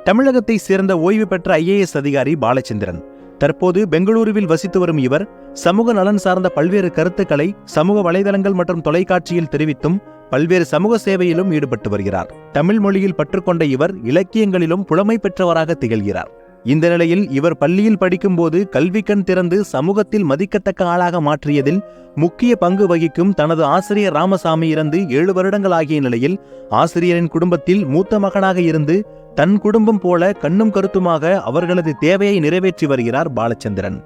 தமிழகத்தை சேர்ந்த ஓய்வு பெற்ற IAS அதிகாரி பாலச்சந்திரன். தற்போது பெங்களூருவில் வசித்து வரும் இவர் சமூக நலன் சார்ந்த பல்வேறு கருத்துக்களை சமூக வலைதளங்கள் மற்றும் தொலைக்காட்சியில் தெரிவித்தும் பல்வேறு சமூக சேவையிலும் ஈடுபட்டு வருகிறார். தமிழ் மொழியில் பற்றுக்கொண்ட இவர் இலக்கியங்களிலும் புலமை பெற்றவராக திகழ்கிறார். இந்த நிலையில் இவர் பள்ளியில் படிக்கும்போது கல்விக்கண் திறந்து சமூகத்தில் மதிக்கத்தக்க ஆளாக மாற்றியதில் முக்கிய பங்கு வகிக்கும் தனது ஆசிரியர் ராமசாமி இறந்து 7 வருடங்கள் ஆகிய நிலையில் ஆசிரியரின் குடும்பத்தில் மூத்த மகனாக இருந்து தன் குடும்பம் போல கண்ணும் கருத்துமாக அவர்களது தேவையை நிறைவேற்றி வருகிறார் பாலச்சந்திரன்.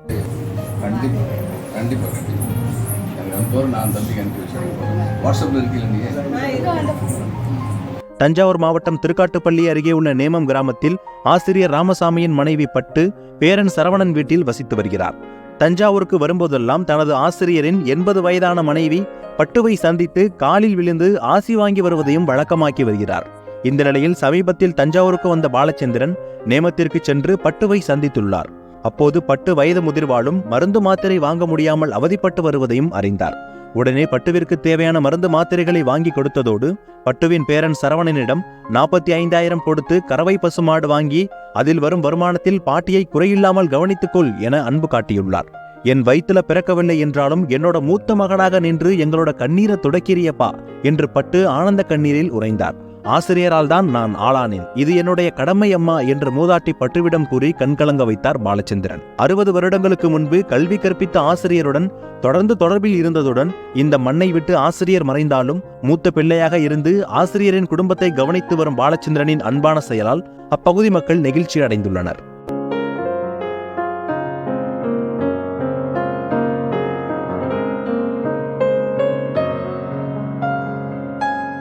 தஞ்சாவூர் மாவட்டம் திருக்காட்டுப்பள்ளி அருகே உள்ள நேமம் கிராமத்தில் ஆசிரியர் ராமசாமியின் மனைவி பட்டு பேரன் சரவணன் வீட்டில் வசித்து வருகிறார். தஞ்சாவூருக்கு வரும்போதெல்லாம் தனது ஆசிரியரின் 80 வயதான மனைவி பட்டுவை சந்தித்து காலில் விழுந்து ஆசி வாங்கி வருவதையும் வழக்கமாக்கி வருகிறார். இந்த நிலையில் சமீபத்தில் தஞ்சாவூருக்கு வந்த பாலச்சந்திரன் நேமத்திற்கு சென்று பட்டுவை சந்தித்துள்ளார். அப்போது பட்டு வயது முதிர்வாலும் மருந்து மாத்திரை வாங்க முடியாமல் அவதிப்பட்டு வருவதையும் அறிந்தார். உடனே பட்டுவிற்கு தேவையான மருந்து மாத்திரைகளை வாங்கி கொடுத்ததோடு பட்டுவின் பேரன் சரவணனிடம் 45,000 கொடுத்து கறவை பசுமாடு வாங்கி அதில் வரும் வருமானத்தில் பாட்டியை குறையில்லாமல் கவனித்துக்கொள் என அன்பு காட்டியுள்ளார். என் வயிற்றுல பிறக்கவில்லை என்றாலும் என்னோட மூத்த மகனாக நின்று எங்களோட கண்ணீரை துடைக்கிறியப்பா என்று பட்டு ஆனந்த கண்ணீரில் உறைந்தார். ஆசிரியரால் தான் நான் ஆளானேன், இது என்னுடைய கடமை அம்மா என்று மூதாட்டி பட்டுவிடம் கூறி கண்கலங்க வைத்தார் பாலச்சந்திரன். 60 வருடங்களுக்கு முன்பு கல்வி கற்பித்த ஆசிரியருடன் தொடர்ந்து தொடர்பில் இருந்ததுடன் இந்த மண்ணை விட்டு ஆசிரியர் மறைந்தாலும் மூத்த பிள்ளையாக இருந்து ஆசிரியரின் குடும்பத்தை கவனித்து வரும் பாலச்சந்திரனின் அன்பான செயலால் அப்பகுதி மக்கள் நெகிழ்ச்சி அடைந்துள்ளனர்.